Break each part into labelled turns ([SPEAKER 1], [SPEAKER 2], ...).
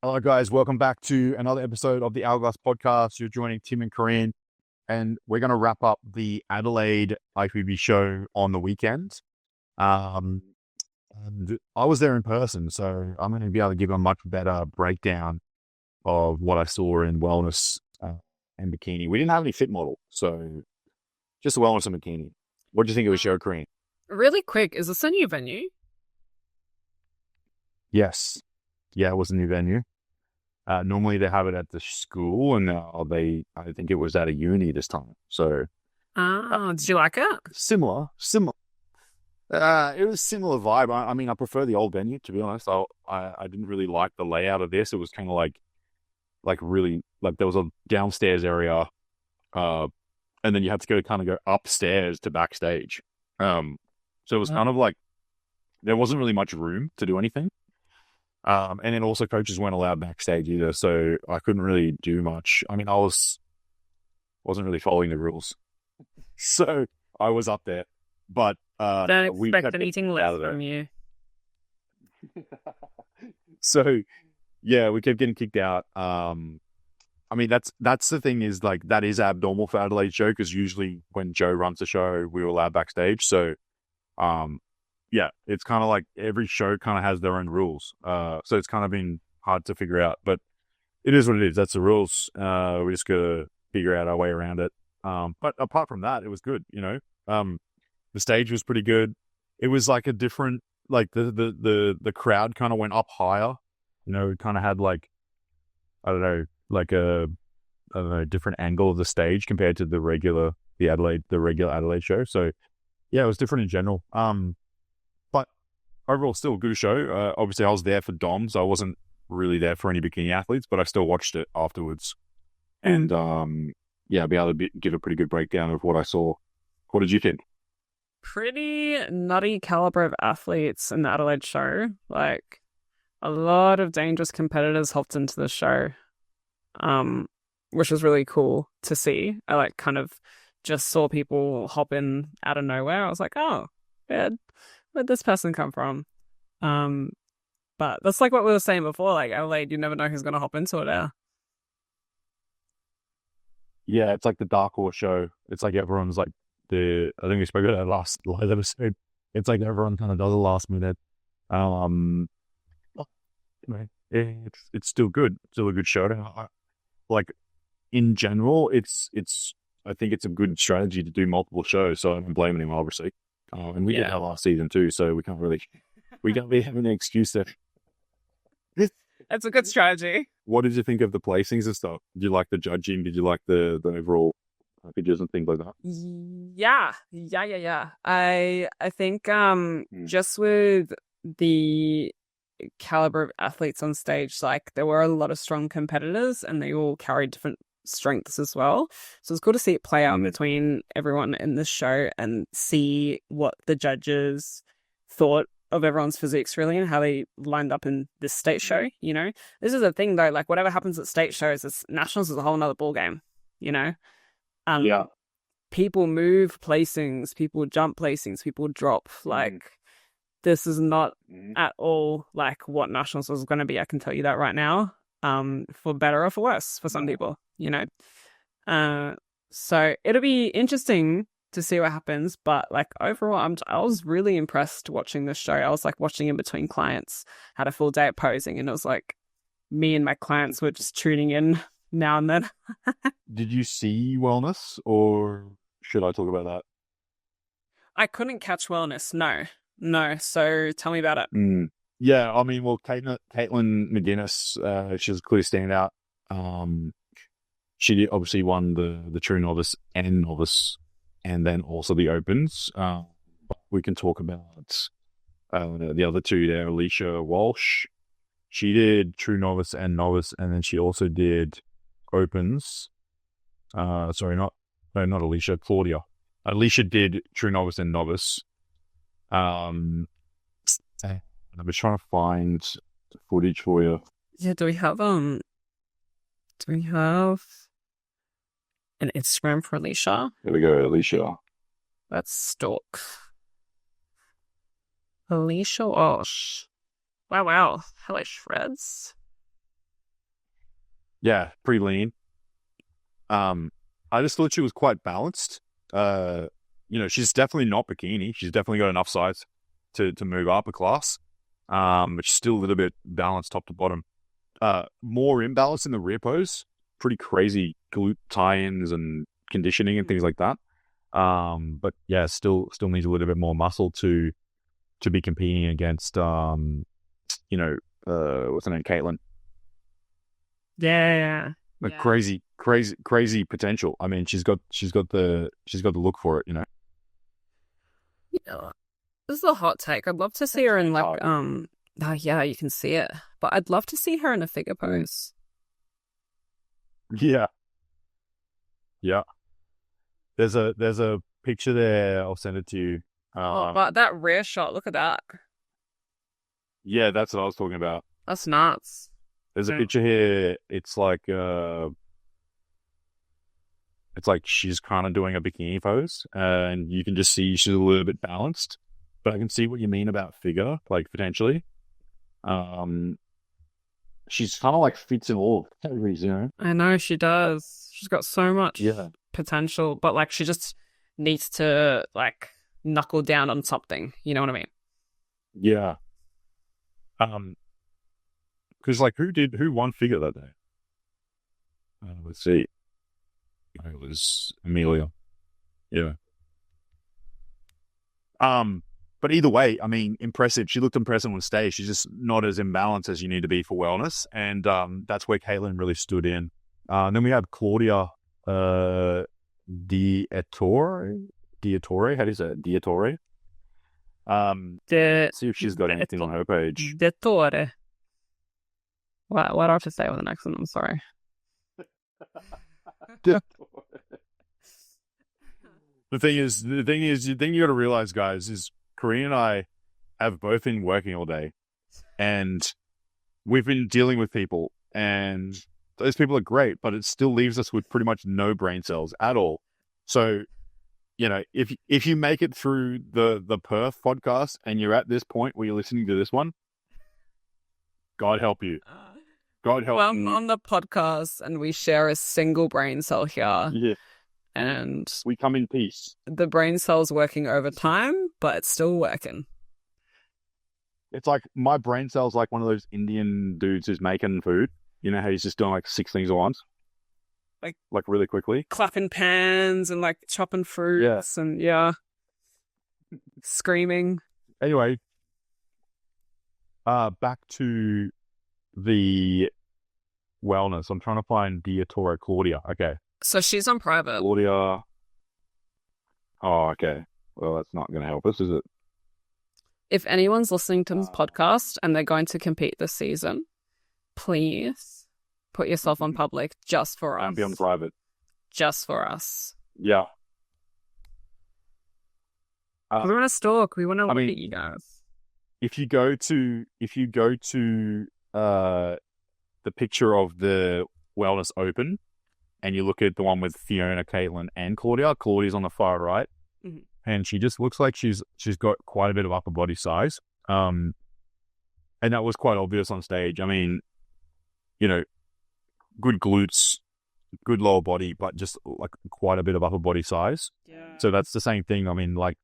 [SPEAKER 1] Hello, guys. Welcome back to another episode of the HourGlass Podcast. You're joining Tim and Corinne, and we're going to wrap up the Adelaide IFBB show on the weekend. And I was there in person, so I'm going to be able to give a much better breakdown of what I saw in wellness and bikini. We didn't have any fit model, so just wellness and bikini. What do you think of the show, Corinne?
[SPEAKER 2] Really quick, is this a new venue?
[SPEAKER 1] Yes. Yeah, it was a new venue. Normally they have it at the school, and now I think it was at a uni this time. So,
[SPEAKER 2] did you like it?
[SPEAKER 1] similar. It was similar vibe. I mean, I prefer the old venue, to be honest. I didn't really like the layout of this. It was kind of like really, like there was a downstairs area, and then you had to go upstairs to backstage. So it was kind of like, there wasn't really much room to do anything. And then also coaches weren't allowed backstage either, so I couldn't really do much. I mean, I wasn't really following the rules, so I was up there. But
[SPEAKER 2] Don't
[SPEAKER 1] we
[SPEAKER 2] expect
[SPEAKER 1] kept
[SPEAKER 2] anything
[SPEAKER 1] getting
[SPEAKER 2] less
[SPEAKER 1] out of
[SPEAKER 2] from
[SPEAKER 1] there.
[SPEAKER 2] you.
[SPEAKER 1] So yeah, we kept getting kicked out. I mean, that's the thing, is like, that is abnormal for Adelaide show, because usually when Joe runs the show, we were allowed backstage. So yeah, it's kind of like every show kind of has their own rules. So it's kind of been hard to figure out, but it is what it is. That's the rules. We just got to figure out our way around it. But apart from that, it was good, you know. The stage was pretty good. It was like a different, like the crowd kind of went up higher, you know. It kind of had like, I don't know, like different angle of the stage compared to the regular Adelaide show. So yeah, it was different in general. But overall, still a good show. Obviously, I was there for DOMs. I wasn't really there for any bikini athletes, but I still watched it afterwards. And yeah, I'll be able to give a pretty good breakdown of what I saw. What did you think?
[SPEAKER 2] Pretty nutty caliber of athletes in the Adelaide show. Like, a lot of dangerous competitors hopped into the show, which was really cool to see. I like kind of just saw people hop in out of nowhere. I was like, oh, where'd this person come from? But that's like what we were saying before. Like, Adelaide, you never know who's going to hop into it now.
[SPEAKER 1] Yeah, it's like the Dark Horse show. It's like everyone's like I think we spoke about that last live episode. It's like everyone kind of does a last minute. Anyway, it's still good. Still a good show. Like, in general, I think it's a good strategy to do multiple shows. So I'm blaming him, obviously. And we did that last season too, so we can't be having an excuse there.
[SPEAKER 2] It's a good strategy.
[SPEAKER 1] What did you think of the placings and stuff? Did you like the judging? Did you like the overall packages and things like that?
[SPEAKER 2] Yeah. I think just with the caliber of athletes on stage, like, there were a lot of strong competitors, and they all carried different strengths as well. So it's cool to see it play out between everyone in this show and see what the judges thought of everyone's physiques, really, and how they lined up in this state show. You know, this is the thing though, like, whatever happens at state shows, it's nationals is a whole nother ball game, you know.
[SPEAKER 1] Yeah,
[SPEAKER 2] people move placings, people jump placings, people drop. Like, this is not at all like what nationals was going to be. I can tell you that right now. For better or for worse for some people, you know. So it'll be interesting to see what happens. But like, overall, I was really impressed watching this show. I was like watching in between clients, had a full day of posing, and it was like me and my clients were just tuning in now and then.
[SPEAKER 1] Did you see wellness, or should I talk about that?
[SPEAKER 2] I couldn't catch wellness. No. So tell me about it.
[SPEAKER 1] Yeah, I mean, well, Caitlin McGuinness, she's a clear standout. She obviously won the true novice and novice, and then also the opens. But we can talk about the other two there. Alicia Walsh, she did true novice, and then she also did opens. Sorry, not Alicia. Claudia. Alicia did true novice and novice. I'm just trying to find footage for you.
[SPEAKER 2] Yeah, do we have an Instagram for Alicia?
[SPEAKER 1] There we go, Alicia.
[SPEAKER 2] Let's stalk. Alicia Walsh. Wow. Hello, Shreds.
[SPEAKER 1] Yeah, pretty lean. I just thought she was quite balanced. She's definitely not bikini. She's definitely got enough size to move up a class. But she's still a little bit balanced top to bottom. More imbalance in the rear pose. Pretty crazy glute tie-ins and conditioning and things like that. But yeah, still needs a little bit more muscle to be competing against what's her name, Caitlin.
[SPEAKER 2] Yeah.
[SPEAKER 1] Like crazy potential. I mean, she's got the look for it,
[SPEAKER 2] This is a hot take. I'd love to see her in like oh yeah, you can see it. But I'd love to see her in a figure pose.
[SPEAKER 1] Yeah. Yeah. There's a picture there. I'll send it to you.
[SPEAKER 2] But that rear shot, look at that.
[SPEAKER 1] Yeah, that's what I was talking about.
[SPEAKER 2] That's nuts.
[SPEAKER 1] There's a picture here. It's like she's kind of doing a bikini pose, and you can just see she's a little bit balanced. But I can see what you mean about figure, like potentially. She's kind of like fits in all categories,
[SPEAKER 2] I know she does. She's got so much
[SPEAKER 1] Yeah.
[SPEAKER 2] potential, but like she just needs to like knuckle down on something. You know what I mean?
[SPEAKER 1] Yeah. Because like who won figure that day? Let's see. It was Amelia. Yeah. But either way, I mean, impressive. She looked impressive on stage. She's just not as imbalanced as you need to be for wellness, and that's where Caitlin really stood in. And then we have Claudia Diattore. How do you say it? Diattore. See if she's got anything on her page.
[SPEAKER 2] Diattore. Why do I have to say it with an accent? I'm sorry.
[SPEAKER 1] The thing you got to realize, guys, is Corinne and I have both been working all day, and we've been dealing with people, and those people are great, but it still leaves us with pretty much no brain cells at all. So, if you make it through the Perth podcast and you're at this point where you're listening to this one, God help you. God help you.
[SPEAKER 2] Well, I'm on the podcast and we share a single brain cell here.
[SPEAKER 1] Yeah.
[SPEAKER 2] And
[SPEAKER 1] we come in peace.
[SPEAKER 2] The brain cell's working overtime, but it's still working.
[SPEAKER 1] It's like my brain cell's like one of those Indian dudes who's making food. You know how he's just doing like 6 things at once? Like really quickly?
[SPEAKER 2] Clapping pans and like chopping fruits and screaming.
[SPEAKER 1] Anyway, back to the wellness. I'm trying to find Diattore Claudia. Okay.
[SPEAKER 2] So she's on private.
[SPEAKER 1] Claudia. Oh, okay. Well, that's not going to help us, is it?
[SPEAKER 2] If anyone's listening to this podcast and they're going to compete this season, please put yourself on public just for us.
[SPEAKER 1] Don't be on private.
[SPEAKER 2] Just for us.
[SPEAKER 1] Yeah.
[SPEAKER 2] We want to stalk. We want to look at you guys.
[SPEAKER 1] If you go to the picture of the Wellness Open, and you look at the one with Fiona, Caitlin, and Claudia's on the far right, and she just looks like she's got quite a bit of upper body size. And that was quite obvious on stage. I mean, good glutes, good lower body, but just like quite a bit of upper body size.
[SPEAKER 2] Yeah.
[SPEAKER 1] So that's the same thing. I mean, like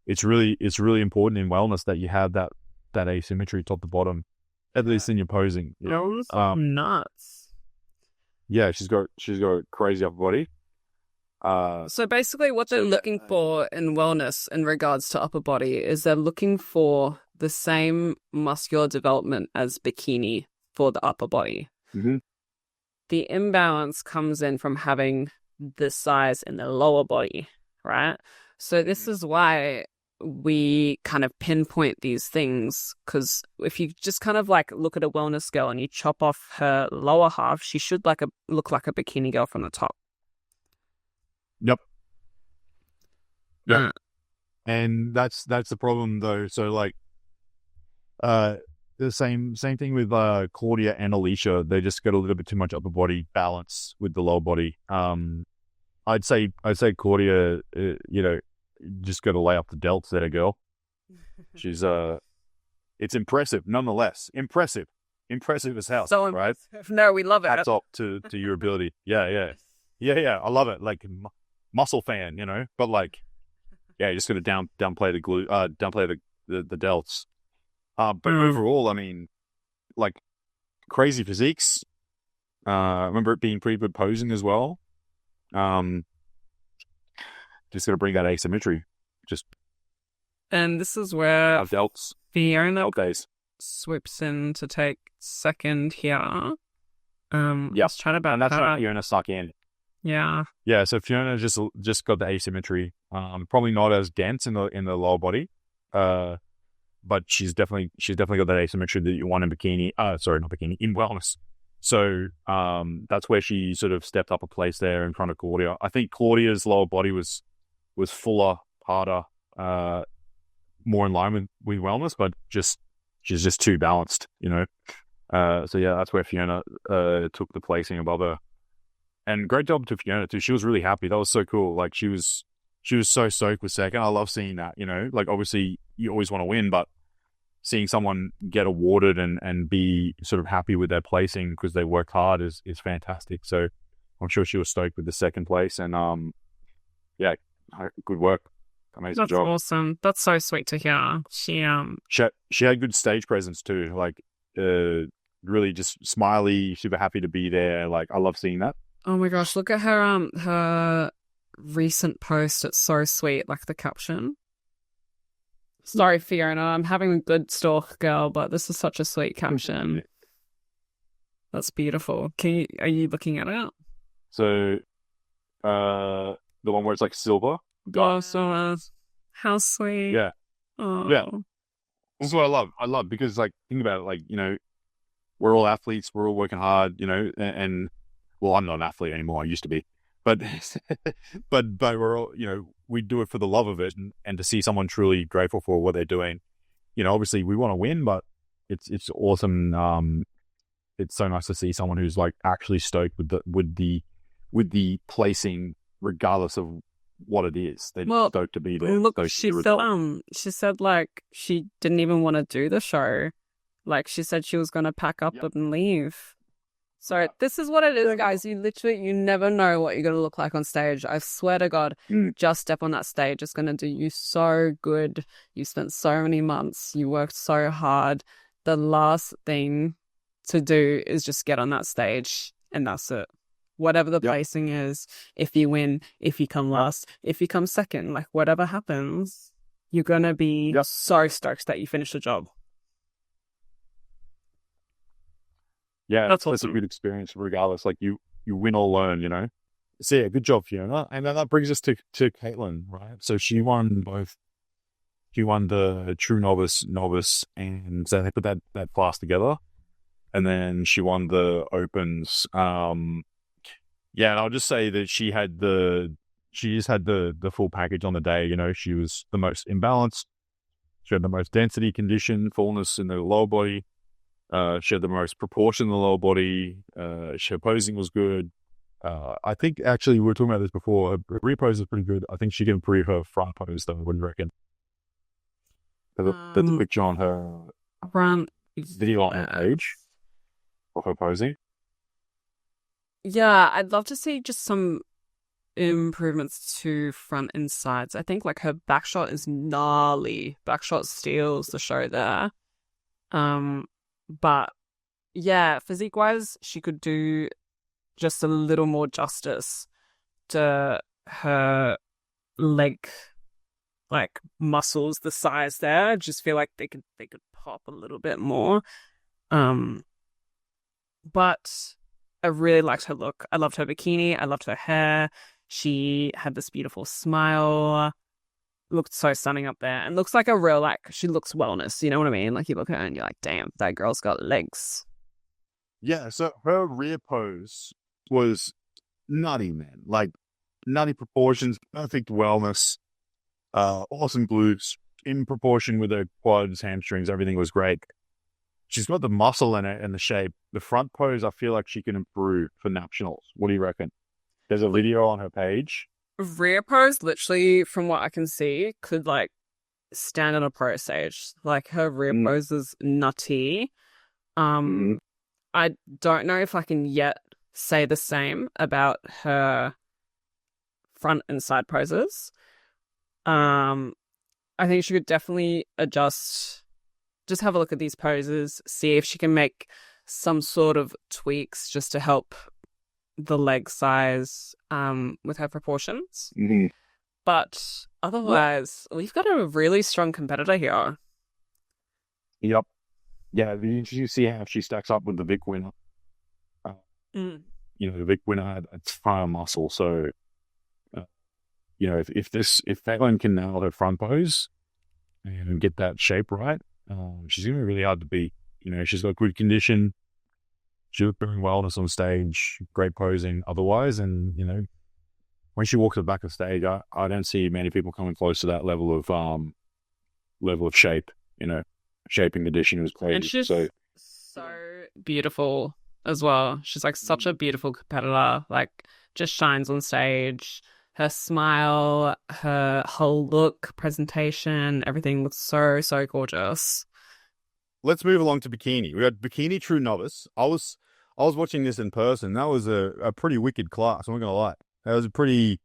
[SPEAKER 1] it's really important in wellness that you have that asymmetry top to bottom, at least in your posing.
[SPEAKER 2] Nuts.
[SPEAKER 1] Yeah, she's got crazy upper body.
[SPEAKER 2] So basically what they're looking for in wellness in regards to upper body is they're looking for the same muscular development as bikini for the upper body.
[SPEAKER 1] Mm-hmm.
[SPEAKER 2] The imbalance comes in from having the size in the lower body, right? So this is why we kind of pinpoint these things, because if you just kind of like look at a wellness girl and you chop off her lower half, she should look like a bikini girl from the top.
[SPEAKER 1] Yep. Yeah. And that's the problem though. So like the same thing with Claudia and Alicia. They just got a little bit too much upper body balance with the lower body. I'd say Claudia, just got to lay up the delts there, girl. She's it's impressive nonetheless. Impressive. impressive as hell,
[SPEAKER 2] So
[SPEAKER 1] right?
[SPEAKER 2] impressive. No, we love it.
[SPEAKER 1] Hats off to your ability. Yeah. I love it. Like muscle fan, but like, yeah, you just got to downplay the glue, downplay the delts. But overall, I mean, like crazy physiques. Remember it being pretty good posing as well. Just got to bring that asymmetry.
[SPEAKER 2] And this is where
[SPEAKER 1] delts.
[SPEAKER 2] Fiona
[SPEAKER 1] Delt days.
[SPEAKER 2] swoops in to take second here.
[SPEAKER 1] Let's
[SPEAKER 2] try to
[SPEAKER 1] and that's not Fiona stuck in.
[SPEAKER 2] Yeah.
[SPEAKER 1] Yeah, so Fiona just got the asymmetry. Probably not as dense in the lower body. But she's definitely got that asymmetry that you want in bikini. Sorry, not bikini, in wellness. So that's where she sort of stepped up a place there in front of Claudia. I think Claudia's lower body was fuller, harder, more in line with wellness, but she's just too balanced, So yeah, that's where Fiona took the placing above her. And great job to Fiona too. She was really happy. That was so cool. Like she was so stoked with second. I love seeing that, like obviously you always want to win, but seeing someone get awarded and be sort of happy with their placing because they worked hard is fantastic. So I'm sure she was stoked with the second place and yeah, good work. Amazing
[SPEAKER 2] That's
[SPEAKER 1] job.
[SPEAKER 2] awesome. That's so sweet to hear. She
[SPEAKER 1] had good stage presence too. Like really just smiley, super happy to be there. Like I love seeing that.
[SPEAKER 2] Oh my gosh, look at her recent post. It's so sweet, like the caption. Sorry, Fiona, I'm having a good stalk, girl, but this is such a sweet caption. That's beautiful. Are you looking at it?
[SPEAKER 1] So, the one where it's like silver.
[SPEAKER 2] Oh, so how sweet.
[SPEAKER 1] Yeah.
[SPEAKER 2] Oh.
[SPEAKER 1] Yeah. That's what I love. Because like, think about it, like, we're all athletes, we're all working hard, and well, I'm not an athlete anymore. I used to be, but we're all, we do it for the love of it and to see someone truly grateful for what they're doing. Obviously we want to win, but it's awesome. It's so nice to see someone who's like actually stoked with the placing, regardless of what it is. They're stoked to be there.
[SPEAKER 2] Look, she said like she didn't even want to do the show. Like she said she was going to pack up and leave. So this is what it is, guys. You never know what you're going to look like on stage. I swear to God, just step on that stage. It's going to do you so good. You spent so many months. You worked so hard. The last thing to do is just get on that stage and that's it. Whatever the placing is, if you win, if you come last, if you come second, like whatever happens, you're going to be so stoked that you finished the job.
[SPEAKER 1] Yeah, that's awesome. A good experience regardless. Like you win or learn, So yeah, good job, Fiona. And then that brings us to Caitlin, right? So she won both. She won the true novice, and so they put that class together. And then she won the opens. And I'll just say that she just had the full package on the day. She was the most imbalanced. She had the most density, condition, fullness in the lower body. She had the most proportion in the lower body. Her posing was good. I think actually we were talking about this before. Her rear pose is pretty good. I think she can improve her front pose though. What do you reckon? There's a picture on her
[SPEAKER 2] front
[SPEAKER 1] video on her page of her posing.
[SPEAKER 2] Yeah, I'd love to see just some improvements to front and sides. I think like her back shot is gnarly. Back shot steals the show there. But yeah, physique wise, she could do just a little more justice to her leg like muscles, the size there. I just feel like they could pop a little bit more. But I really liked her look. I loved her bikini. I loved her hair. She had this beautiful smile. Looked so stunning up there. And looks like a real, like, she looks wellness. You know what I mean? Like, you look at her and you're like, damn, that girl's got legs.
[SPEAKER 1] Yeah, so her rear pose was nutty, man. Like, nutty proportions, perfect wellness, awesome glutes, in proportion with her quads, hamstrings, everything was great. She's got the muscle in it and the shape. The front pose, I feel like she can improve for nationals. What do you reckon? There's a video on her page.
[SPEAKER 2] Rear pose, literally, from what I can see, could, like, stand on a pro stage. Like, her rear pose is nutty. I don't know if I can yet say the same about her front and side poses. I think she could definitely adjust, just have a look at these poses, see if she can make some sort of tweaks just to help the leg size with her proportions. But otherwise, we've got a really strong competitor here.
[SPEAKER 1] Yep. Yeah, it'd be interesting to see how she stacks up with the Vic winner. You know, the Vic winner had a ton of muscle, so you know, if Caitlin can nail her front pose and get that shape right, she's gonna be really hard to beat. You know, she's got good condition. She was doing wellness on stage, great posing otherwise, and you know, when she walks at the back of stage, I don't see many people coming close to that level of shape. You know, shaping the dishing was crazy.
[SPEAKER 2] And she's so beautiful as well. She's like such a beautiful competitor. Like, just shines on stage. Her smile, her whole look, presentation, everything looks so gorgeous.
[SPEAKER 1] Let's move along to Bikini. We had Bikini True Novice. I was watching this in person. That was a pretty wicked class. I'm not gonna lie. That was a pretty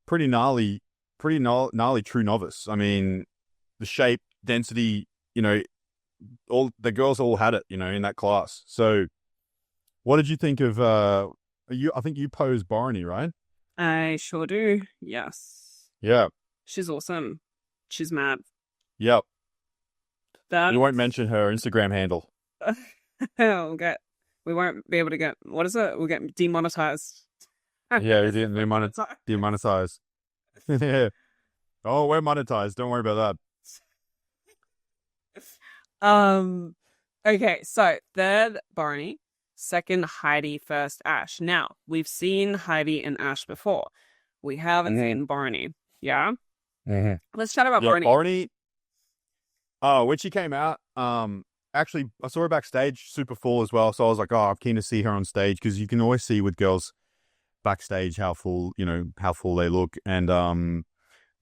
[SPEAKER 1] gnarly True Novice. I mean, the shape, density. You know, all the girls all had it. You know, in that class. So, what did you think of? I think you posed Barney, right?
[SPEAKER 2] I sure do. Yes.
[SPEAKER 1] Yeah.
[SPEAKER 2] She's awesome. She's mad.
[SPEAKER 1] Yep.
[SPEAKER 2] That...
[SPEAKER 1] We won't mention her Instagram handle.
[SPEAKER 2] We won't be able to get, what is it? We'll get demonetized.
[SPEAKER 1] Yeah, we didn't demonetize. Yeah. Oh, we're monetized. Don't worry about
[SPEAKER 2] that. Okay, so third Barney. Second, Heidi. First, Ash. Now, we've seen Heidi and Ash before. We haven't seen Barney. Yeah? Let's chat about Barney.
[SPEAKER 1] Barney, when she came out, actually, I saw her backstage, super full as well. So I was like, I'm keen to see her on stage, because you can always see with girls backstage how full they look. And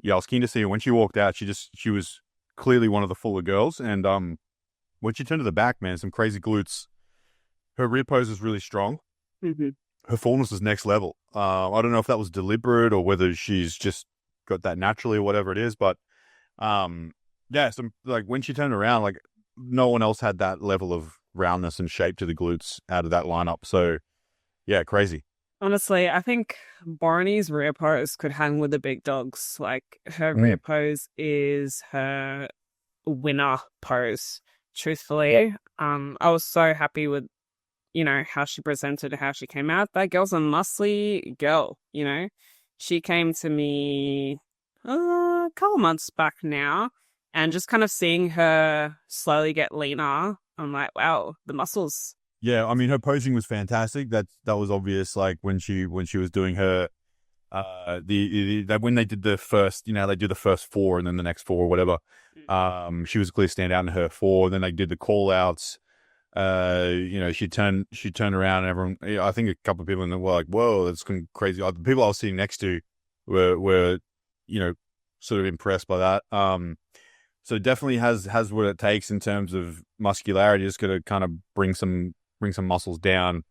[SPEAKER 1] yeah, I was keen to see her. When she walked out, she was clearly one of the fuller girls. And when she turned to the back, man, some crazy glutes. Her rear pose is really strong. Her fullness is next level. I don't know if that was deliberate or whether she's just got that naturally or whatever it is. But yeah, like when she turned around, like no one else had that level of roundness and shape to the glutes out of that lineup. So yeah, crazy.
[SPEAKER 2] Honestly, I think Barney's rear pose could hang with the big dogs. Like, her rear pose is her winner pose. Truthfully, I was so happy with, you know, how she presented, how she came out. That girl's a muscly girl, you know. She came to me a couple months back now, and just kind of seeing her slowly get leaner, I'm like, wow, the muscles.
[SPEAKER 1] Yeah, I mean, her posing was fantastic. That was obvious. Like when she was doing her, when they did the first, you know, they do the first 4 and then the next 4 or whatever. She was a clear standout in her 4. Then they did the call outs. You know, she turned around and everyone, I think a couple of people were like, whoa, that's crazy. The people I was sitting next to were, you know, sort of impressed by that. So definitely has what it takes in terms of muscularity. Just got to kind of bring some muscles down,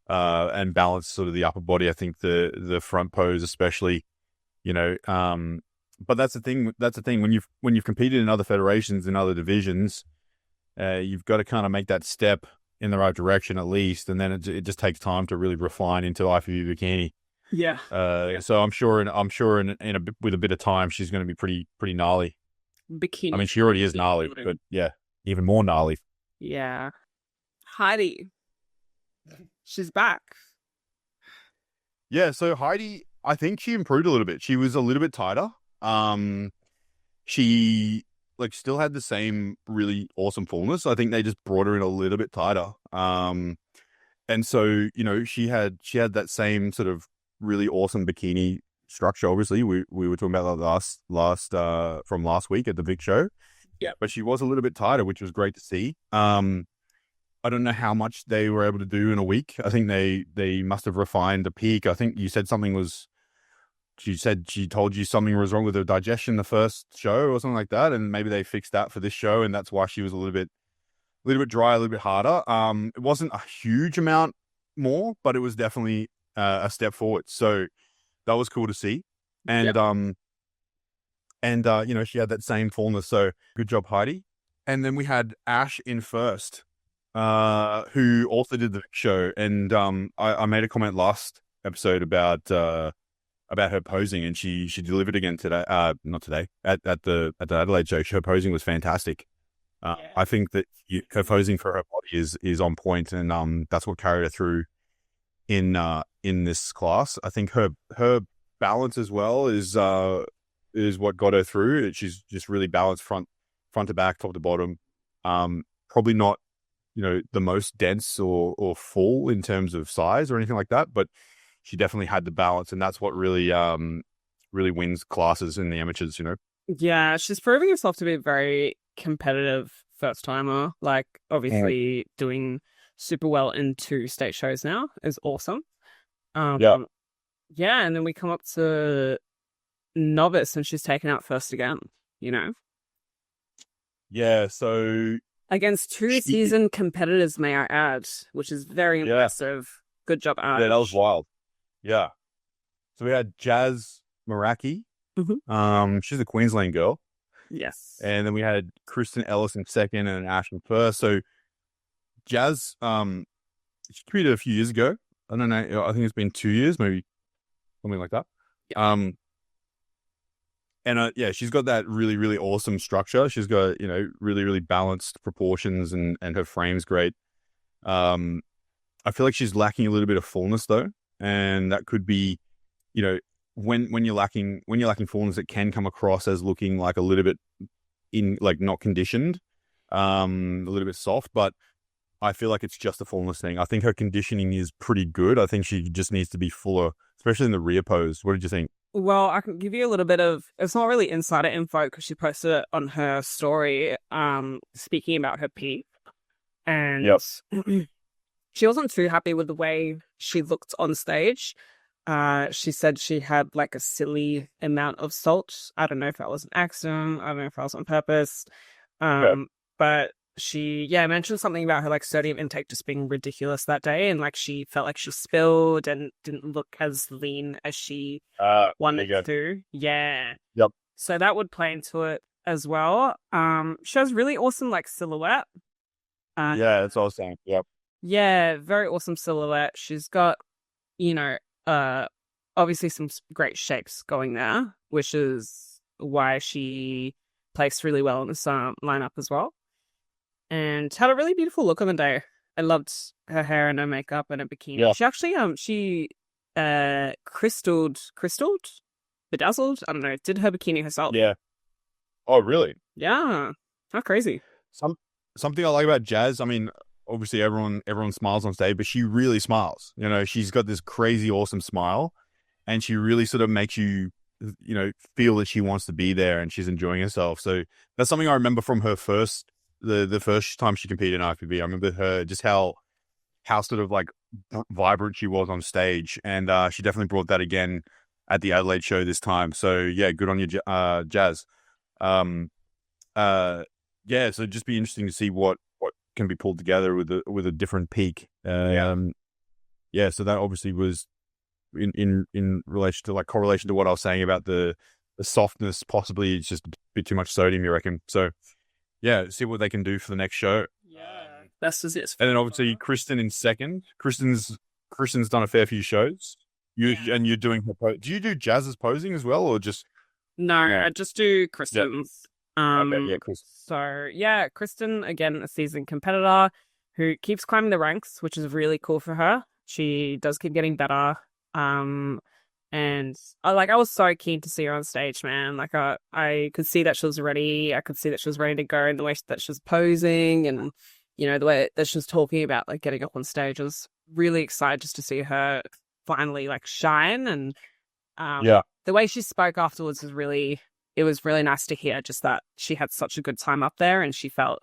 [SPEAKER 1] and balance sort of the upper body. I think the front pose, especially, you know, but that's the thing when you've competed in other federations, in other divisions, you've got to kind of make that step in the right direction at least, and then it just takes time to really refine into IFBB Bikini.
[SPEAKER 2] Yeah.
[SPEAKER 1] So I'm sure with a bit of time, she's going to be pretty gnarly.
[SPEAKER 2] Bikini.
[SPEAKER 1] I mean, she already is gnarly, but yeah, even more gnarly.
[SPEAKER 2] Yeah. Heidi. She's back.
[SPEAKER 1] Yeah. So Heidi, I think she improved a little bit. She was a little bit tighter. She like still had the same really awesome fullness. I think they just brought her in a little bit tighter. And so, you know, she had that same sort of really awesome bikini structure. Obviously, we were talking about that from last week at the Vic Show.
[SPEAKER 2] Yeah.
[SPEAKER 1] But she was a little bit tighter, which was great to see. I don't know how much they were able to do in a week. I think they must have refined the peak. I think you said she told you something was wrong with her digestion the first show or something like that, and maybe they fixed that for this show, and that's why she was a little bit little bit dry, a little bit harder. It wasn't a huge amount more, but it was definitely a step forward. So that was cool to see. And she had that same fullness. So good job, Heidi. And then we had Ash in first, who also did the show. And I made a comment last episode about her posing, and she delivered again today. Not today, at the Adelaide show. Her posing was fantastic. I think that her posing for her body is on point, and that's what carried her through in this class. I think her balance as well is what got her through. She's just really balanced front to back, top to bottom. Probably not, the most dense or full in terms of size or anything like that, but she definitely had the balance, and that's what really wins classes in the amateurs.
[SPEAKER 2] Yeah, she's proving herself to be a very competitive first timer. Like, obviously doing super well in 2 state shows now is awesome. And then we come up to novice, and she's taken out first again.
[SPEAKER 1] Yeah, so
[SPEAKER 2] against 2 seasoned competitors, may I add, which is very impressive. Good job, Ash.
[SPEAKER 1] Yeah, that was wild. Yeah. So we had Jazz Maraki.
[SPEAKER 2] Mm-hmm.
[SPEAKER 1] She's a Queensland girl.
[SPEAKER 2] Yes.
[SPEAKER 1] And then we had Kristen Ellis in second and Ash in first. So Jazz, she competed a few years ago. I don't know. I think it's been 2 years, maybe something like that.
[SPEAKER 2] Yep.
[SPEAKER 1] And she's got that really, really awesome structure. She's got, really, really balanced proportions, and her frame's great. I feel like she's lacking a little bit of fullness though. And that could be, when you're lacking fullness, it can come across as looking like a little bit not conditioned, a little bit soft, but I feel like it's just a fullness thing. I think her conditioning is pretty good. I think she just needs to be fuller, especially in the rear pose. What did you think?
[SPEAKER 2] Well, I can give you a little bit of, it's not really insider info because she posted it on her story, speaking about her peak. And she wasn't too happy with the way she looked on stage. She said she had like a silly amount of salt. I don't know if that was an accident. I don't know if that was on purpose. But she, mentioned something about her like sodium intake just being ridiculous that day. And like she felt like she spilled and didn't look as lean as she wanted to. Yeah.
[SPEAKER 1] Yep.
[SPEAKER 2] So that would play into it as well. She has really awesome like silhouette.
[SPEAKER 1] That's all I was saying. Yep.
[SPEAKER 2] Yeah, very awesome silhouette. She's got, obviously some great shapes going there, which is why she placed really well in this lineup as well. And had a really beautiful look on the day. I loved her hair and her makeup and her bikini. Yeah. She actually, crystalled, bedazzled, I don't know, did her bikini herself.
[SPEAKER 1] Yeah. Oh, really?
[SPEAKER 2] Yeah. How crazy.
[SPEAKER 1] Something I like about Jazz, I mean, obviously everyone smiles on stage, but she really smiles. She's got this crazy awesome smile, and she really sort of makes you, feel that she wants to be there and she's enjoying herself. So that's something I remember from her the first time she competed in IFBB. I remember her, just how sort of like vibrant she was on stage, and she definitely brought that again at the Adelaide show this time. So yeah, good on you, Jazz. So just be interesting to see what can be pulled together with a different peak. So that obviously was in relation to correlation to what I was saying about the softness. Possibly it's just a bit too much sodium, you reckon? So see what they can do for the next show.
[SPEAKER 2] That's just it.
[SPEAKER 1] And then obviously Kristen in second. Kristen's done a fair few shows. And you're doing her do you do Jazz's posing as well, or just?
[SPEAKER 2] No, I just do Kristen's.
[SPEAKER 1] Kristen.
[SPEAKER 2] So Kristen, again, a seasoned competitor who keeps climbing the ranks, which is really cool for her. She does keep getting better. And I was so keen to see her on stage, man. Like I could see that she was ready. I could see that she was ready to go, in the way that she was posing, and the way that she was talking about like getting up on stage. I was really excited just to see her finally like shine. And the way she spoke afterwards was really nice to hear, just that she had such a good time up there, and she felt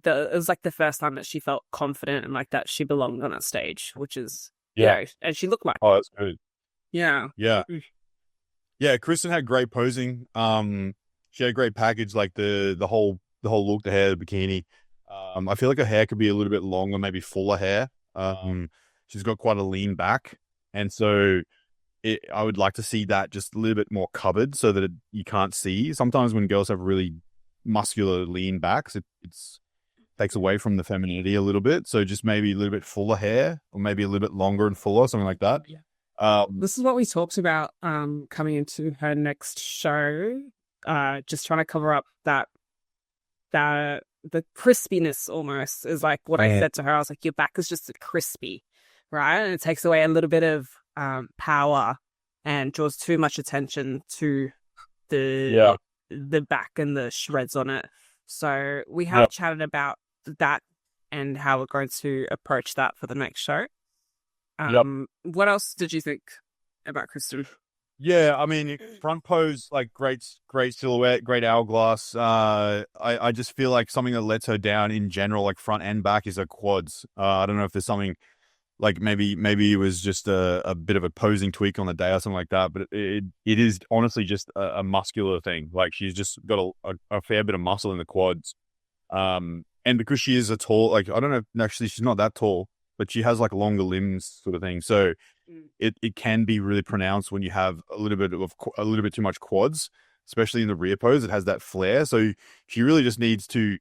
[SPEAKER 2] it was like the first time that she felt confident and like that she belonged on that stage, which is and she looked like.
[SPEAKER 1] Oh, that's good.
[SPEAKER 2] Yeah.
[SPEAKER 1] Kristen had great posing. She had a great package, like the whole look, the hair, the bikini. I feel like her hair could be a little bit longer, maybe fuller hair. She's got quite a lean back, and so I would like to see that just a little bit more covered so that you can't see. Sometimes when girls have really muscular lean backs, it's takes away from the femininity a little bit. So just maybe a little bit fuller hair, or maybe a little bit longer and fuller, something like that.
[SPEAKER 2] Yeah. This is what we talked about coming into her next show. Just trying to cover up that the crispiness almost is like what I said to her. I was like, your back is just crispy, right? And it takes away a little bit of power and draws too much attention to the back and the shreds on it. So we have chatted about that and how we're going to approach that for the next show. What else did you think about Kristen?
[SPEAKER 1] Yeah, I mean, front pose, like great silhouette, great hourglass. I just feel like something that lets her down in general, like front and back, is her quads. I don't know if there's something like maybe it was just a bit of a posing tweak on the day or something like that, but it is honestly just a muscular thing. Like she's just got a fair bit of muscle in the quads. And because she is a tall, like, I don't know, actually she's not that tall, but she has like longer limbs sort of thing. So it can be really pronounced when you have a little bit too much quads, especially in the rear pose. It has that flare. So she really just needs to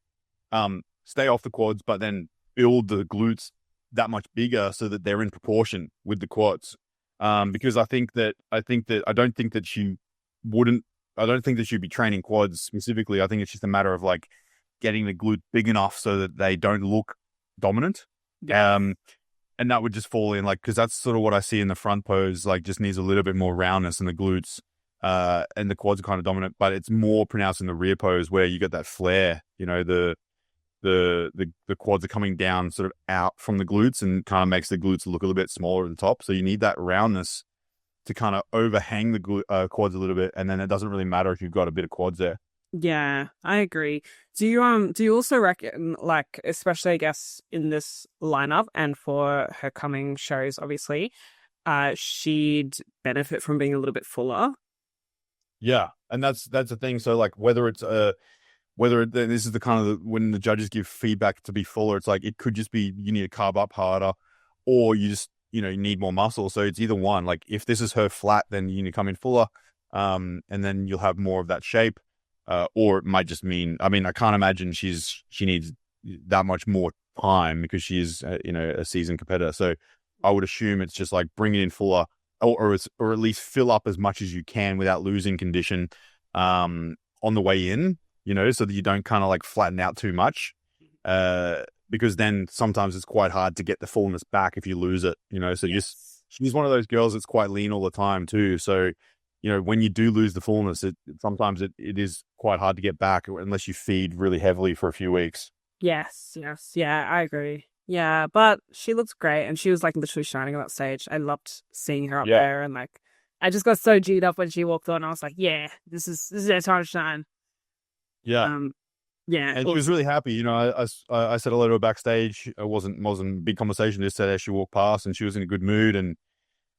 [SPEAKER 1] stay off the quads, but then build the glutes that much bigger so that they're in proportion with the quads. Because I don't think that she'd be training quads specifically. I think it's just a matter of like getting the glute big enough so that they don't look dominant. And that would just fall in, like, because that's sort of what I see in the front pose, like just needs a little bit more roundness in the glutes, and the quads are kind of dominant, but it's more pronounced in the rear pose where you get that flare, you know, the quads are coming down sort of out from the glutes and kind of makes the glutes look a little bit smaller at the top. So you need that roundness to kind of overhang the quads a little bit, and then it doesn't really matter if you've got a bit of quads there.
[SPEAKER 2] Yeah, I agree. Do you also reckon, like, especially I guess in this lineup and for her coming shows, obviously, she'd benefit from being a little bit fuller?
[SPEAKER 1] Yeah, and that's the thing. So like this is the kind of when the judges give feedback to be fuller, it's like it could just be you need to carb up harder, or you just you need more muscle. So it's either one. Like if this is her flat, then you need to come in fuller, and then you'll have more of that shape. Or it might just mean, I mean, I can't imagine she needs that much more time because she is, a seasoned competitor. So I would assume it's just like bring it in fuller, or at least fill up as much as you can without losing condition, on the way in, so that you don't kind of like flatten out too much. Because then sometimes it's quite hard to get the fullness back if you lose it, so she's one of those girls that's quite lean all the time too. So, when you do lose the fullness, sometimes it is quite hard to get back unless you feed really heavily for a few weeks.
[SPEAKER 2] Yes. Yeah, I agree. Yeah, but she looks great, and she was like literally shining on that stage. I loved seeing her up there, and like I just got so G'd up when she walked on. I was like, yeah, this is their time to shine.
[SPEAKER 1] Yeah.
[SPEAKER 2] Yeah.
[SPEAKER 1] And she was really happy. I said hello to her backstage. It wasn't a big conversation. Just said as she walked past, and she was in a good mood, and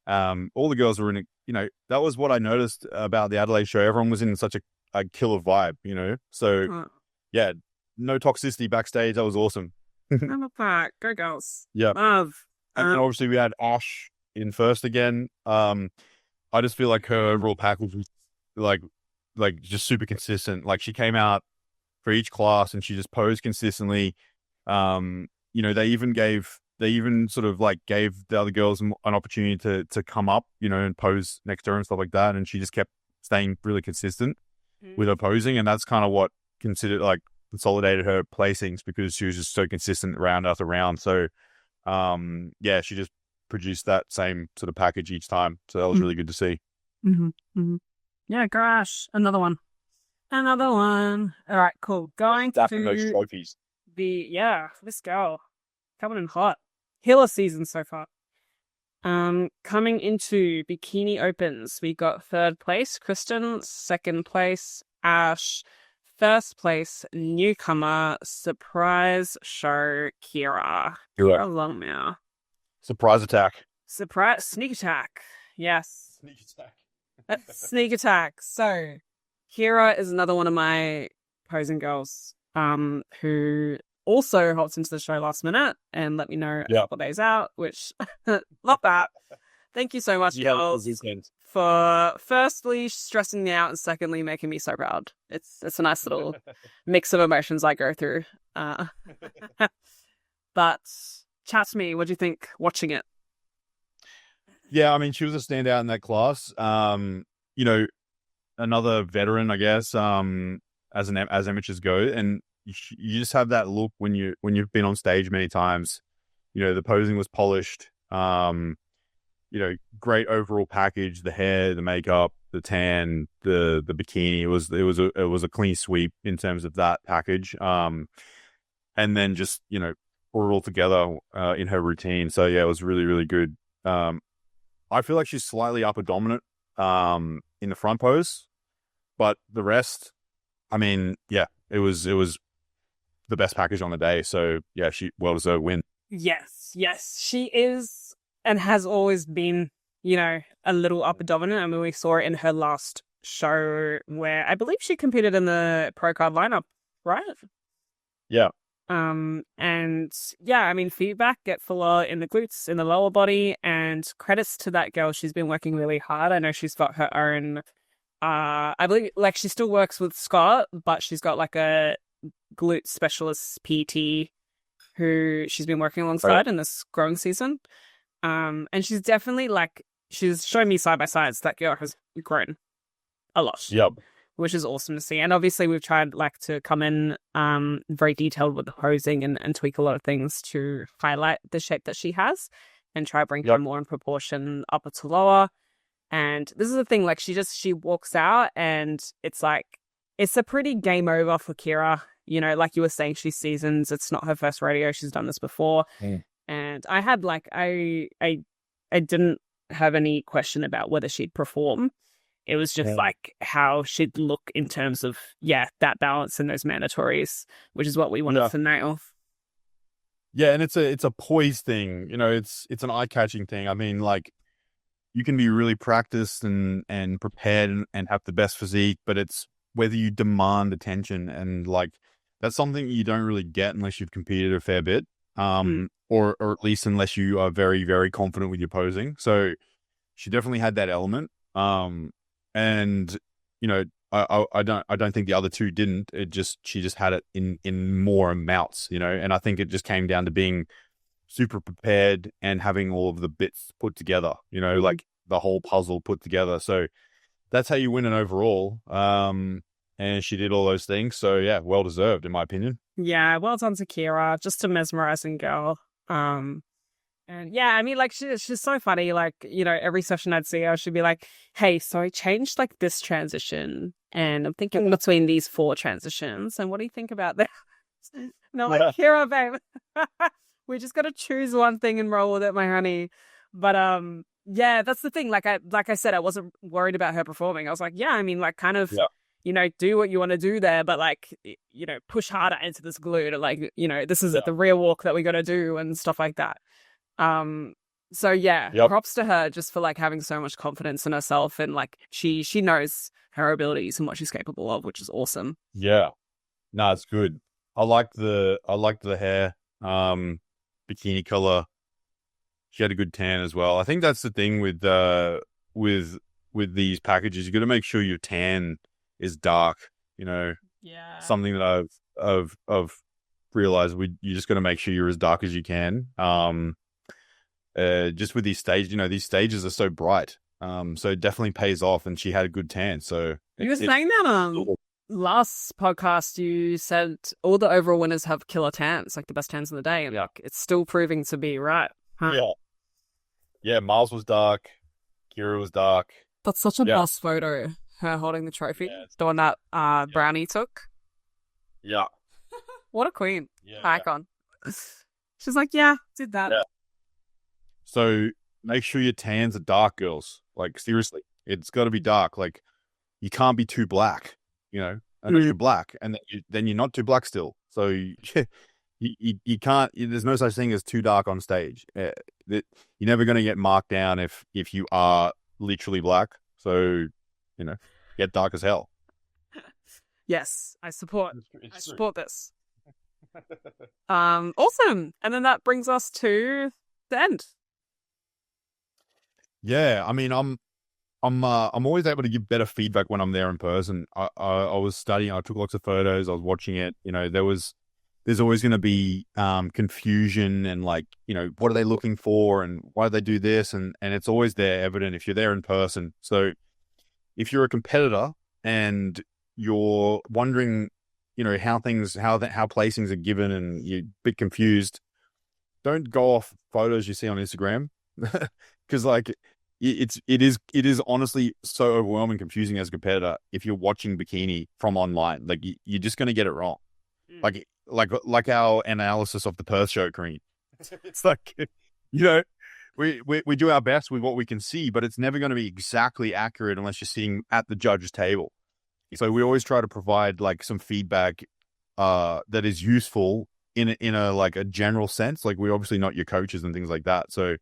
[SPEAKER 1] all the girls were in that was what I noticed about the Adelaide show. Everyone was in such a killer vibe, so yeah, no toxicity backstage. That was awesome.
[SPEAKER 2] I love that. Go girls.
[SPEAKER 1] Yeah.
[SPEAKER 2] Love.
[SPEAKER 1] And obviously we had Ash in first again. I just feel like her overall package was like just super consistent. Like she came out for each class and she just posed consistently. They even sort of like gave the other girls an opportunity to come up, and pose next to her and stuff like that. And she just kept staying really consistent with her posing. And that's kind of what consolidated her placings, because she was just so consistent round after round. So, she just produced that same sort of package each time. So that was really good to see.
[SPEAKER 2] Mm-hmm. Mm-hmm. Yeah, gosh. Another one. All right, cool. Going to
[SPEAKER 1] those trophies.
[SPEAKER 2] This girl coming in hot. Killer season so far. Coming into Bikini Opens, we got third place Kristen, second place Ash, first place newcomer surprise show Kira. Kira Longmire.
[SPEAKER 1] Surprise attack.
[SPEAKER 2] Sneak attack. Yes. Sneak attack. So Kira is another one of my posing girls, who also hopped into the show last minute and let me know a couple of days out, which love that. Thank you so much, girls, for firstly stressing me out and secondly making me so proud. It's a nice little mix of emotions I go through. But chat to me, what do you think watching it?
[SPEAKER 1] Yeah, I mean, she was a standout in that class. You know, another veteran, I guess, as amateurs go, and you just have that look when you've been on stage many times. You know, the posing was polished. You know, great overall package, the hair, the makeup, the tan, the bikini. It was a clean sweep in terms of that package. And then just, you know, put it all together in her routine. So yeah, it was really, really good. I feel like she's slightly upper dominant in the front pose, but the rest, I mean, yeah, it was the best package on the day. So yeah, she well deserved win. Yes,
[SPEAKER 2] she is and has always been, you know, a little upper dominant. I mean, we saw it in her last show where I believe she competed in the pro card lineup, right?
[SPEAKER 1] Yeah.
[SPEAKER 2] And yeah, I mean, feedback, get fuller in the glutes, in the lower body, and credits to that girl. She's been working really hard. I know she's got her own, I believe, like, she still works with Scott, but she's got like a glute specialist PT who she's been working alongside in this growing season. And she's definitely like, she's showing me side by sides that girl has grown a lot.
[SPEAKER 1] Yep.
[SPEAKER 2] Which is awesome to see. And obviously we've tried like to come in very detailed with the posing and tweak a lot of things to highlight the shape that she has and try to bring her more in proportion upper to lower. And this is the thing, like she walks out and it's like, it's a pretty game over for Kira. You know, like you were saying, she's seasons. It's not her first rodeo. She's done this before. And I had like, I didn't have any question about whether she'd perform. It was just like how she'd look in terms of, that balance and those mandatories, which is what we wanted to nail.
[SPEAKER 1] Yeah, and it's a poise thing. You know, it's an eye-catching thing. I mean, like, you can be really practiced and prepared and have the best physique, but it's whether you demand attention. And, like, that's something you don't really get unless you've competed a fair bit. Or at least unless you are very, very confident with your posing. So she definitely had that element. And you know, I don't think the other two didn't. She just had it in more amounts, you know. And I think it just came down to being super prepared and having all of the bits put together, you know, like the whole puzzle put together. So that's how you win an overall. And she did all those things. So yeah, well deserved in my opinion.
[SPEAKER 2] Yeah, well done to Kira. Just a mesmerizing girl. And yeah, I mean, like, she's so funny. Like, you know, every session I'd see her, she'd be like, hey, so I changed like this transition and I'm thinking between these 4 transitions. And what do you think about that? And I'm like, Kira, babe, we just got to choose one thing and roll with it, my honey. But yeah, that's the thing. Like I said, I wasn't worried about her performing. I was like, yeah, I mean, like, kind of, you know, do what you want to do there, but like, you know, push harder into this glute. Or like, you know, this is the rear walk that we got to do and stuff like that. So yeah, props to her just for like having so much confidence in herself and like she knows her abilities and what she's capable of, which is awesome.
[SPEAKER 1] Yeah, no, it's good. I liked the hair, bikini color. She had a good tan as well. I think that's the thing with these packages. You got to make sure your tan is dark. You know, something that I've realized you just got to make sure you're as dark as you can. Just with these stages, you know, these stages are so bright. So it definitely pays off, and she had a good tan. So
[SPEAKER 2] you were saying that last podcast, you said all the overall winners have killer tans, like the best tans in the day, and like it's still proving to be right. Huh?
[SPEAKER 1] Yeah. Miles was dark, Kira was dark.
[SPEAKER 2] That's such a boss photo. Her holding the trophy, the one that Brownie took.
[SPEAKER 1] Yeah.
[SPEAKER 2] What a queen. Icon. She's like, did that.
[SPEAKER 1] Yeah. So make sure your tans are dark, girls. Like, seriously, it's got to be dark. Like, you can't be too black, you know, unless you're black, and then you're not too black still. So you can't, there's no such thing as too dark on stage. You're never going to get marked down if you are literally black. So, you know, get dark as hell.
[SPEAKER 2] Yes, I support this. Awesome. And then that brings us to the end.
[SPEAKER 1] Yeah, I mean, I'm always able to give better feedback when I'm there in person. I was studying, I took lots of photos, I was watching it. You know, there's always going to be confusion and like, you know, what are they looking for and why do they do this? And it's always there evident if you're there in person. So if you're a competitor and you're wondering, you know, how placings are given and you're a bit confused, don't go off photos you see on Instagram because like it is honestly so overwhelming, confusing as a competitor if you're watching Bikini from online. Like you're just going to get it wrong. Like our analysis of the Perth show, Kareem. It's like, you know, we do our best with what we can see, but it's never going to be exactly accurate unless you're sitting at the judge's table. So we always try to provide like some feedback that is useful in a like a general sense. Like we're obviously not your coaches and things like that. So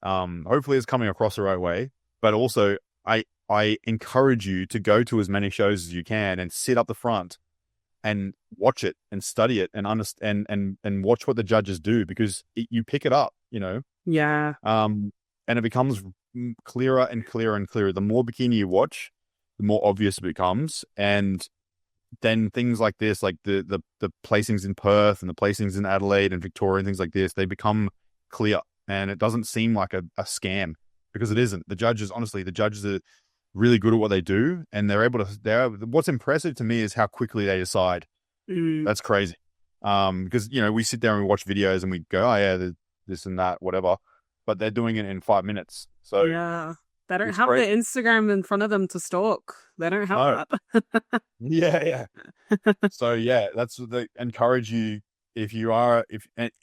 [SPEAKER 1] hopefully it's coming across the right way. But also I encourage you to go to as many shows as you can and sit up the front and watch it and study it and understand and watch what the judges do, because you pick it up, you know?
[SPEAKER 2] Yeah.
[SPEAKER 1] And it becomes clearer and clearer and clearer. The more Bikini you watch, the more obvious it becomes. And then things like this, like the placings in Perth and the placings in Adelaide and Victoria and things like this, they become clear and it doesn't seem like a scam, because it isn't. The judges are really good at what they do, and what's impressive to me is how quickly they decide. That's crazy. Because, you know, we sit there and we watch videos and we go, oh yeah, this and that, whatever, but they're doing it in 5 minutes. So
[SPEAKER 2] yeah, they don't have the Instagram in front of them to stalk. They don't have that.
[SPEAKER 1] Yeah. So yeah, they encourage you if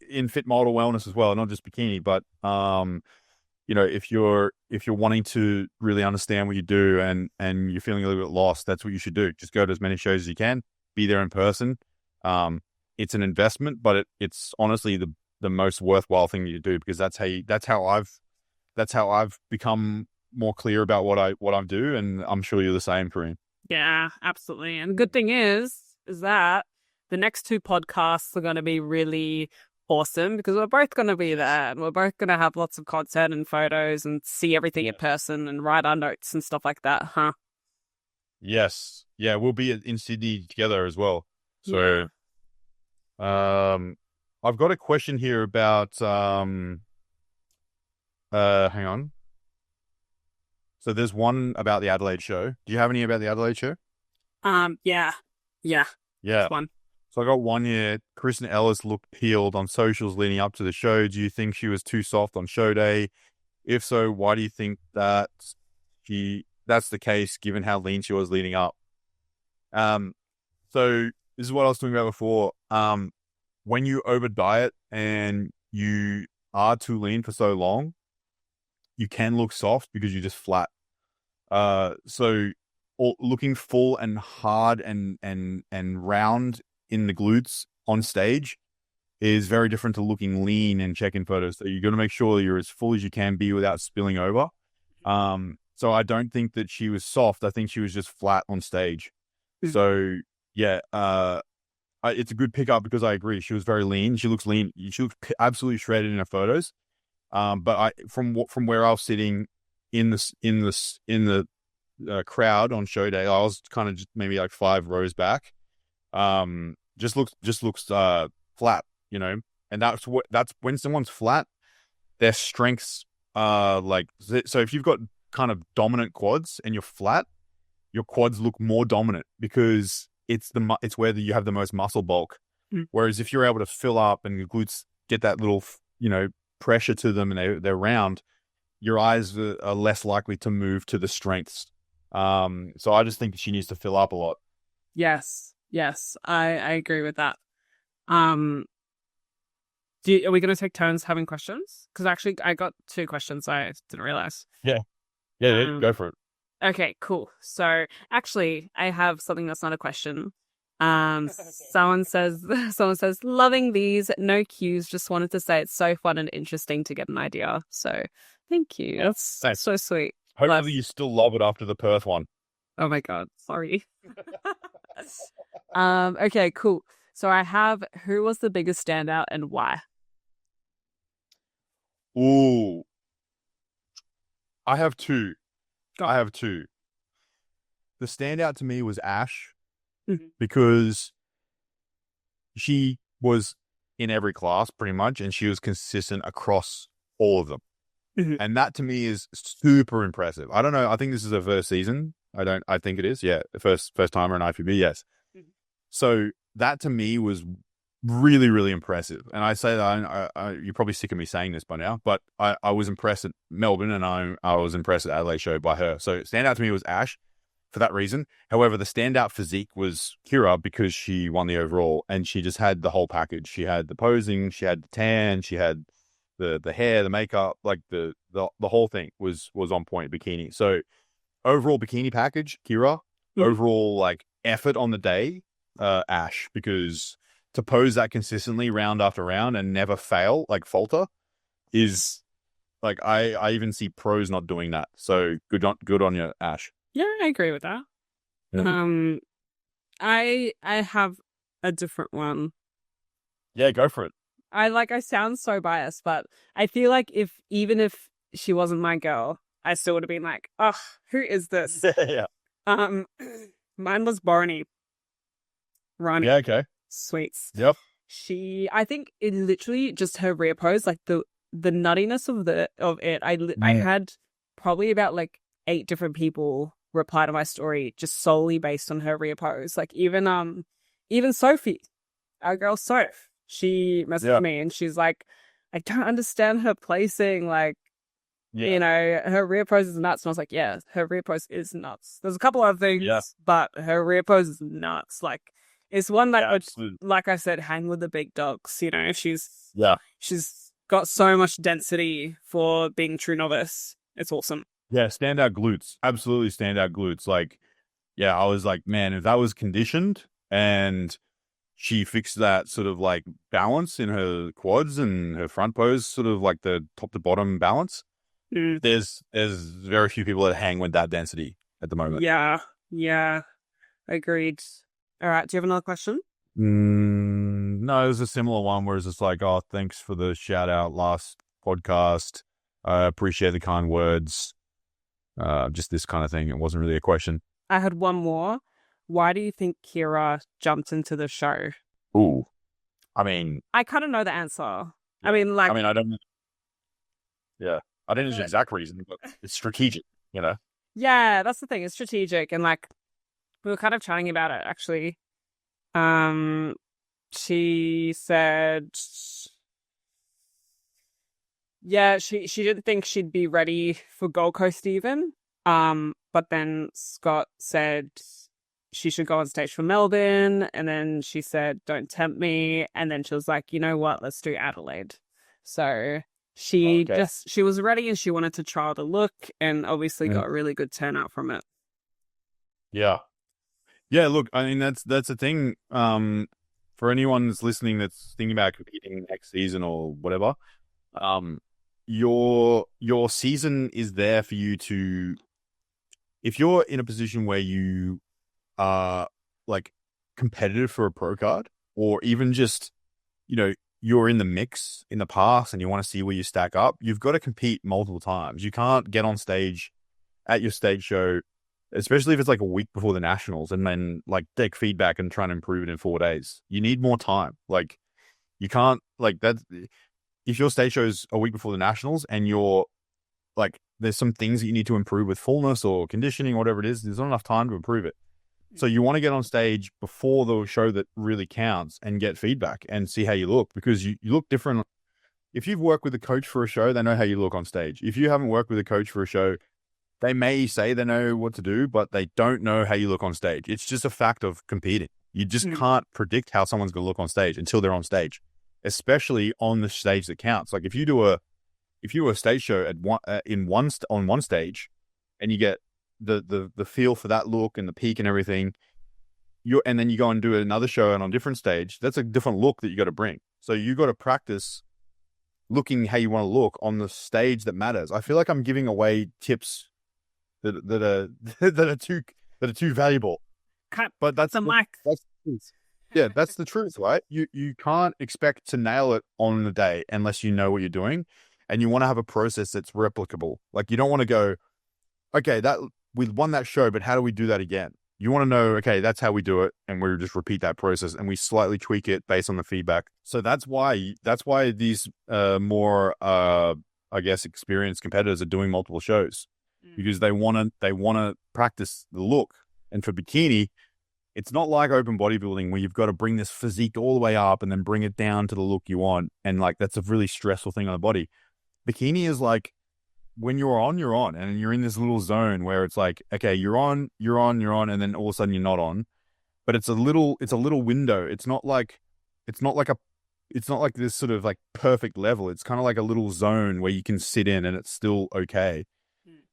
[SPEAKER 1] in fit model wellness as well, not just Bikini, but you know, if you're wanting to really understand what you do and you're feeling a little bit lost, that's what you should do. Just go to as many shows as you can, be there in person. It's an investment, but it's honestly the most worthwhile thing you do, because that's how I've become more clear about what I do, and I'm sure you're the same, Kareem.
[SPEAKER 2] Yeah, absolutely. And the good thing is that the next 2 podcasts are going to be really awesome, because we're both going to be there and we're both going to have lots of content and photos and see everything in person and write our notes and stuff like that, huh?
[SPEAKER 1] Yes. Yeah, we'll be in Sydney together as well. So, I've got a question here about, hang on. So there's one about the Adelaide show. Do you have any about the Adelaide show?
[SPEAKER 2] Yeah. One.
[SPEAKER 1] So I got one here. Kristen Ellis looked peeled on socials leading up to the show. Do you think she was too soft on show day? If so, why do you think that's the case, given how lean she was leading up? So this is what I was talking about before. When you over diet and you are too lean for so long, you can look soft because you're just flat. So looking full and hard and round in the glutes on stage is very different to looking lean and check-in photos. So you're going to make sure you're as full as you can be without spilling over. So I don't think that she was soft. I think she was just flat on stage. So yeah, it's a good pickup, because I agree. She was very lean. She looks lean. She looks absolutely shredded in her photos. But from where I was sitting in the crowd on show day, I was kind of just maybe like 5 rows back. Just looks flat, you know. And that's when someone's flat, their strengths like, so if you've got kind of dominant quads and you're flat, your quads look more dominant because it's where you have the most muscle bulk. Whereas if you're able to fill up and your glutes get that little, you know, pressure to them and they're round, your eyes are less likely to move to the strengths. So I just think she needs to fill up a lot.
[SPEAKER 2] Yes, I agree with that. Are we going to take turns having questions? Because actually I got 2 questions I didn't realize.
[SPEAKER 1] Yeah, go for it.
[SPEAKER 2] Okay, cool. So actually I have something that's not a question. Someone says, loving these, no cues, just wanted to say it's so fun and interesting to get an idea. So thank you. That's so sweet.
[SPEAKER 1] Hopefully you still love it after the Perth one.
[SPEAKER 2] Oh my God. Sorry. Okay, cool. So I have, who was the biggest standout and why?
[SPEAKER 1] Ooh, I have two.
[SPEAKER 2] Go.
[SPEAKER 1] I have two. The standout to me was Ash
[SPEAKER 2] Mhm.
[SPEAKER 1] because she was in every class pretty much, and she was consistent across all of them.
[SPEAKER 2] Mhm.
[SPEAKER 1] And that to me is super impressive. I don't know. I think this is her first season. I think it is. Yeah. First timer in IFBB. Yes.
[SPEAKER 2] Mhm.
[SPEAKER 1] So that to me was really, really impressive. And I say that you're probably sick of me saying this by now, but I was impressed at Melbourne, and I was impressed at Adelaide Show by her. So standout to me was Ash for that reason. However, the standout physique was Kira because she won the overall, and she just had the whole package. She had the posing, she had the tan, she had the hair, the makeup, like the whole thing was on point. Bikini. So overall bikini package, Kira. Overall like effort on the day, Ash, because to pose that consistently round after round and never fail, like falter, is like I even see pros not doing that. So good on you, Ash.
[SPEAKER 2] Yeah, I agree with that.
[SPEAKER 1] Yeah.
[SPEAKER 2] I have a different one.
[SPEAKER 1] Yeah, go for it.
[SPEAKER 2] I sound so biased, but I feel like even if she wasn't my girl, I still would have been like, oh, who is this?
[SPEAKER 1] Yeah.
[SPEAKER 2] Mine was Barney. Ronnie.
[SPEAKER 1] Yeah, okay.
[SPEAKER 2] Sweets.
[SPEAKER 1] Yep.
[SPEAKER 2] I think it literally just her rear pose, like the nuttiness of it. I had probably about like 8 different people reply to my story just solely based on her rear pose. Like even Sophie, our girl Soph, she messaged me and she's like, I don't understand her placing. Like, you know, her rear pose is nuts. And I was like, yeah, her rear pose is nuts. There's a couple other things, but her rear pose is nuts. Like, it's one that would, like I said, hang with the big dogs. You know, she's got so much density for being true novice. It's awesome.
[SPEAKER 1] Yeah, standout glutes. Absolutely standout glutes. Like, yeah, I was like, man, if that was conditioned and she fixed that sort of like balance in her quads and her front pose, sort of like the top to bottom balance, there's very few people that hang with that density at the moment.
[SPEAKER 2] Yeah. Agreed. All right. Do you have another question?
[SPEAKER 1] No, it was a similar one where it's just like, oh, thanks for the shout out last podcast. I appreciate the kind words. Just this kind of thing. It wasn't really a question.
[SPEAKER 2] I had one more. Why do you think Kira jumped into the show?
[SPEAKER 1] Ooh. I mean,
[SPEAKER 2] I kind of know the answer. Yeah.
[SPEAKER 1] I don't know. Yeah. I don't know the exact reason, but it's strategic, you know?
[SPEAKER 2] Yeah, that's the thing. It's strategic. And like, we were kind of chatting about it, actually. She said, yeah, she didn't think she'd be ready for Gold Coast even. But then Scott said she should go on stage for Melbourne. And then she said, don't tempt me. And then she was like, you know what? Let's do Adelaide. So she was ready and she wanted to trial the look and obviously got a really good turnout from it. Yeah.
[SPEAKER 1] Yeah, look, I mean, that's the thing. For anyone that's listening that's thinking about competing next season or whatever, your season is there for you to, if you're in a position where you are like competitive for a pro card, or even just, you know, you're in the mix in the past and you want to see where you stack up, you've got to compete multiple times. You can't get on stage at your stage show, especially if it's like a week before the nationals, and then like take feedback and try and improve it in 4 days. You need more time. Like, you can't, like, that. If your stage show is a week before the nationals and you're like, there's some things that you need to improve with fullness or conditioning or whatever it is, there's not enough time to improve it. So you want to get on stage before the show that really counts and get feedback and see how you look, because you look different. If you've worked with a coach for a show, they know how you look on stage. If you haven't worked with a coach for a show, they may say they know what to do, but they don't know how you look on stage. It's just a fact of competing. You just can't predict how someone's going to look on stage until they're on stage, especially on the stage that counts. Like if you do a stage show on one stage and you get the feel for that look and the peak and everything, and then you go and do another show and on a different stage, that's a different look that you got to bring. So you got to practice looking how you want to look on the stage that matters. I feel like I'm giving away tips that are too valuable.
[SPEAKER 2] Cut.
[SPEAKER 1] But that's
[SPEAKER 2] the mic.
[SPEAKER 1] Yeah, that's the truth, right? You can't expect to nail it on the day unless you know what you're doing, and you want to have a process that's replicable. Like you don't want to go, okay, that we won that show, but how do we do that again? You want to know, okay, that's how we do it, and we just repeat that process, and we slightly tweak it based on the feedback. So that's why these more I guess experienced competitors are doing multiple shows because they want to practice the look. And for bikini, it's not like open bodybuilding where you've got to bring this physique all the way up and then bring it down to the look you want. And like, that's a really stressful thing on the body. Bikini is like, when you're on, and you're in this little zone where it's like, okay, you're on, and then all of a sudden you're not on. But it's a little window. It's not like this sort of like perfect level. It's kind of like a little zone where you can sit in and it's still okay.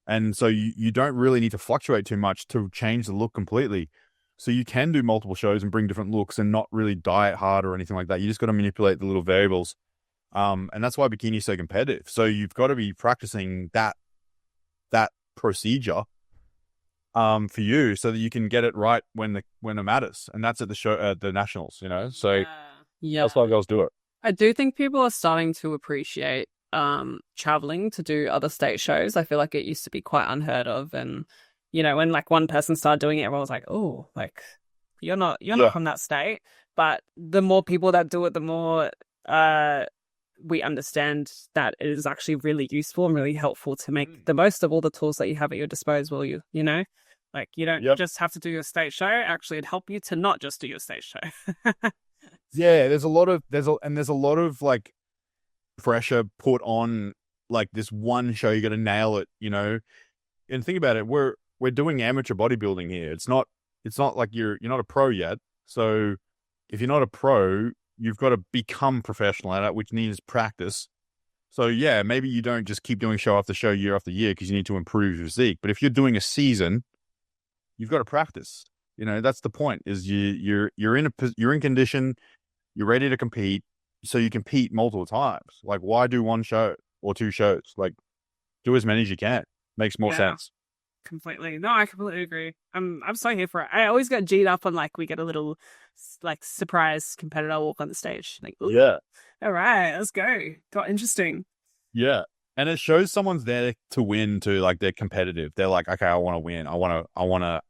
[SPEAKER 1] And so you don't really need to fluctuate too much to change the look completely. So you can do multiple shows and bring different looks and not really diet hard or anything like that. You just got to manipulate the little variables. And that's why bikini is so competitive. So you've got to be practicing that procedure for you so that you can get it right when it matters. And that's at the show, the nationals, you know? So that's why girls do it.
[SPEAKER 2] I do think people are starting to appreciate traveling to do other state shows. I feel like it used to be quite unheard of, and you know, when like one person started doing it, everyone was like, oh, like you're not from that state. But the more people that do it, the more we understand that it is actually really useful and really helpful to make the most of all the tools that you have at your disposal. You know, like you don't just have to do your state show. Actually, it'd help you to not just do your state show.
[SPEAKER 1] Yeah, there's a lot of like pressure put on like this one show. You got to nail it, you know. And think about it, we're doing amateur bodybuilding here. It's not like you're not a pro yet. So if you're not a pro, you've got to become professional at it, which needs practice. So yeah, maybe you don't just keep doing show after show, year after year, because you need to improve your physique. But if you're doing a season, you've got to practice. You know, that's the point. Is you're in condition, you're ready to compete, so you compete multiple times. Like, why do one show or two shows? Like, do as many as you can. Makes more sense.
[SPEAKER 2] Completely. No, I completely agree. I'm so here for it. I always get G'd up on like we get a little like surprise competitor walk on the stage. Like, ooh, yeah, all right, let's go. Got interesting.
[SPEAKER 1] Yeah, and it shows someone's there to win too. Like they're competitive. They're like, okay, I want to win. I want to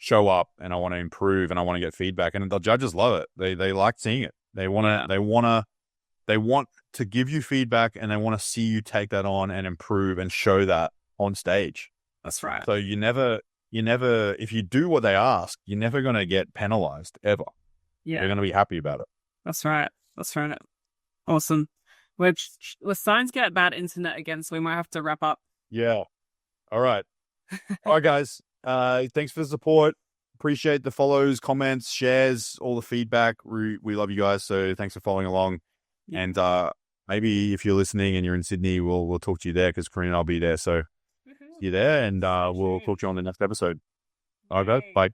[SPEAKER 1] show up and I want to improve and I want to get feedback. And the judges love it. They like seeing it. They want to give you feedback and they want to see you take that on and improve and show that on stage.
[SPEAKER 2] That's right.
[SPEAKER 1] So you never, if you do what they ask, you're never going to get penalized ever. Yeah. You're going to be happy about it.
[SPEAKER 2] That's right. Awesome. We're starting to get bad internet again, so we might have to wrap up.
[SPEAKER 1] Yeah. All right. All right, guys. Thanks for the support. Appreciate the follows, comments, shares, all the feedback. We love you guys. So thanks for following along. Yeah. And maybe if you're listening and you're in Sydney, we'll talk to you there because Corinne and I'll be there. So see you there, and we'll talk to you on the next episode. All right, guys. Bye.